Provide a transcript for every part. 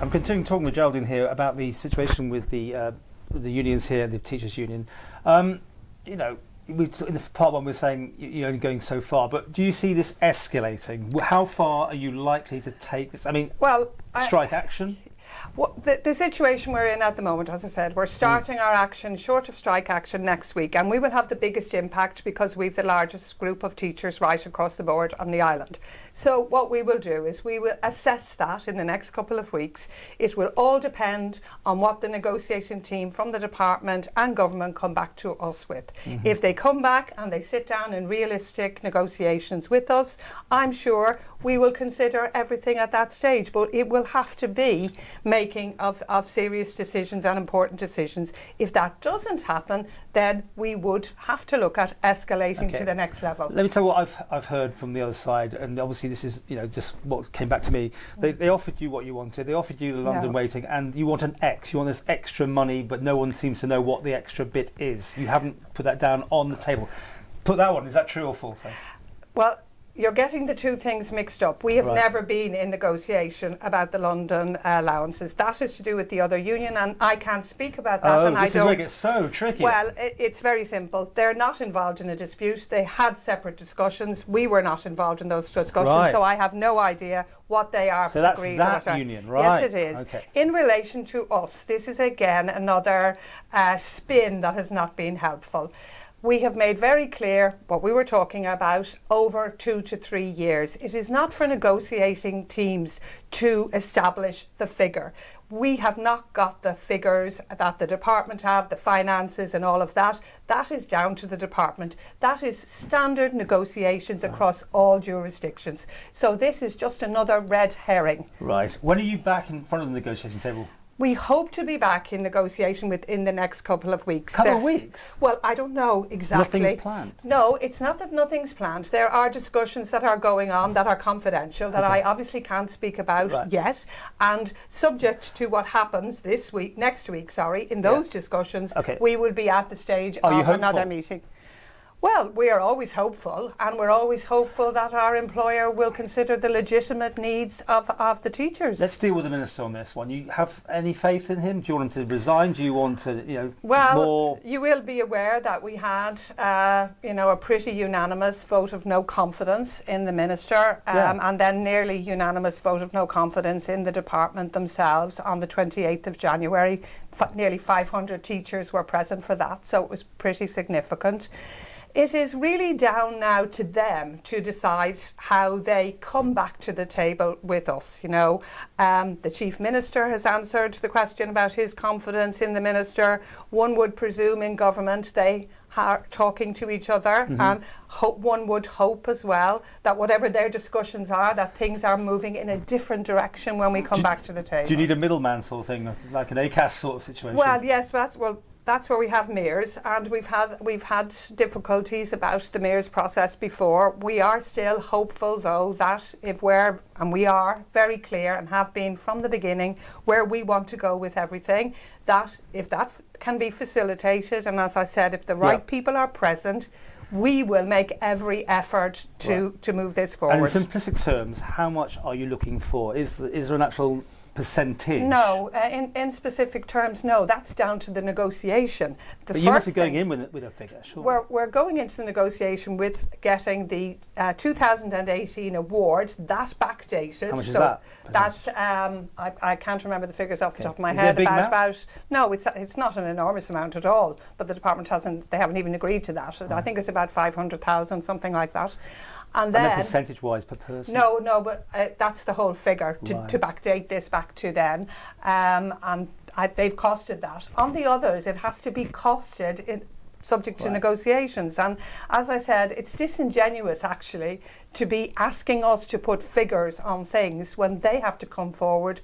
I'm continuing talking with Geraldine here about the situation with the unions here, the teachers' union. You know, in the part one we're saying you're only going so far, but do you see this escalating? How far are you likely to take this? I mean, strike action? Well, the situation we're in at the moment, as I said, we're starting our action short of strike action next week, and we will have the biggest impact because we've the largest group of teachers right across the board on the island. So what we will do is we will assess that in the next couple of weeks. It will all depend on what the negotiating team from the department and government come back to us with. If they come back and they sit down in realistic negotiations with us, I'm sure we will consider everything at that stage, but it will have to be making of serious decisions and important decisions. If that doesn't happen, then we would have to look at escalating to the next level. Let me tell you what I've heard from the other side, and obviously this is, you know, just what came back to me. They offered you what you wanted. They offered you the London waiting, and you want an X. You want this extra money, but no one seems to know what the extra bit is. You haven't put that down on the table. Put that one. Is that true or false? Well, you're getting the two things mixed up. We have never been in negotiation about the London allowances. That is to do with the other union, and I can't speak about that. Oh, this is where it gets so tricky. Well, it's very simple. They're not involved in a dispute. They had separate discussions. We were not involved in those discussions, so I have no idea what they are. So that's that union, right? Yes, it is. Okay. In relation to us, this is again another spin that has not been helpful. We have made very clear what we were talking about over 2 to 3 years. It is not for negotiating teams to establish the figure. We have not got the figures that the department have, the finances and all of that. That is down to the department. That is standard negotiations across all jurisdictions. So this is just another red herring. Right. When are you back in front of the negotiating table? We hope to be back in negotiation within the next couple of weeks. Couple of weeks? Well, I don't know exactly. Nothing's planned? No, it's not that nothing's planned. There are discussions that are going on that are confidential that I obviously can't speak about yet. And subject to what happens next week, in those discussions, we will be at the stage of another meeting. Well, we are always hopeful, and we're always hopeful that our employer will consider the legitimate needs of the teachers. Let's deal with the Minister on this one. You have any faith in him? Do you want him to resign? Do you want to, more? You will be aware that we had, a pretty unanimous vote of no confidence in the Minister, and then nearly unanimous vote of no confidence in the department themselves on the 28th of January. Nearly 500 teachers were present for that, so it was pretty significant. It is really down now to them to decide how they come back to the table with us. The Chief Minister has answered the question about his confidence in the Minister. One would presume in government they are talking to each other, and one would hope as well that whatever their discussions are, that things are moving in a different direction when we come back to the table. Do you need a middleman sort of thing, like an ACAS sort of situation? Well, yes, that's where we have mayors, and we've had difficulties about the mayor's process before. We are still hopeful, though, that we are very clear and have been from the beginning where we want to go with everything, that if that can be facilitated, and as I said, if the right people are present, we will make every effort to move this forward. And in simplistic terms, how much are you looking for? Is there an actual percentage? No, in specific terms, no. That's down to the negotiation. But you must be going in with a figure, sure. We're going into the negotiation with getting the 2018 award. That's backdated. How much is that? That's I can't remember the figures off the top of my head. Is it a big amount? No, it's not an enormous amount at all. But the department haven't even agreed to that. I think it's about 500,000, something like that. And then percentage-wise per person? No, but that's the whole figure to backdate this back to then, and they've costed that. On the others, it has to be costed subject to negotiations. And as I said, it's disingenuous actually to be asking us to put figures on things when they have to come forward.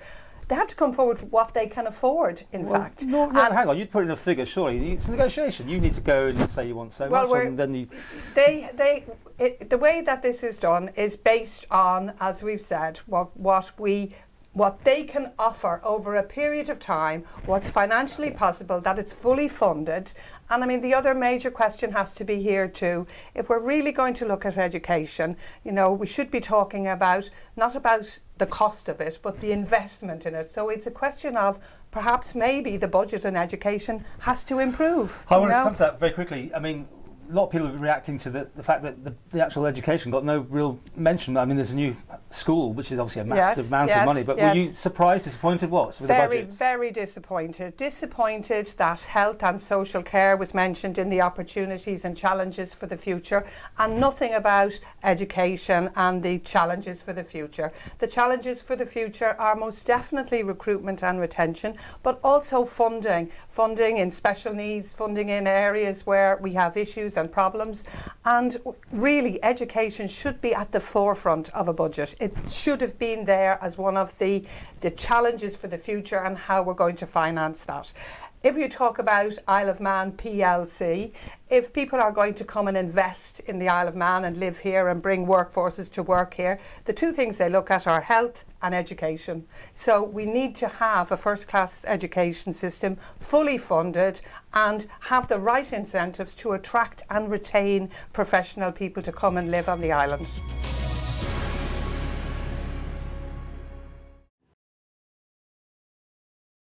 They have to come forward with what they can afford, in fact. No, hang on, you'd put in a figure, surely. It's a negotiation. You need to go and say you want so much, and then you... The way that this is done is based on, as we've said, what they can offer over a period of time, what's financially possible, that it's fully funded, And I mean, the other major question has to be here too. If we're really going to look at education, you know, we should be talking about, not about the cost of it, but the investment in it. So it's a question of perhaps maybe the budget in education has to improve. I want to come to that very quickly. I mean, a lot of people are reacting to the fact that the actual education got no real mention. I mean, there's a new school, which is obviously a massive amount of money, but were you surprised, disappointed, what, with the budget? Very disappointed. Disappointed that health and social care was mentioned in the opportunities and challenges for the future, and nothing about education and the challenges for the future. The challenges for the future are most definitely recruitment and retention, but also funding in special needs, funding in areas where we have issues and problems, and really education should be at the forefront of a budget. It should have been there as one of the challenges for the future and how we're going to finance that. If you talk about Isle of Man PLC, if people are going to come and invest in the Isle of Man and live here and bring workforces to work here, the two things they look at are health and education. So we need to have a first-class education system fully funded and have the right incentives to attract and retain professional people to come and live on the island.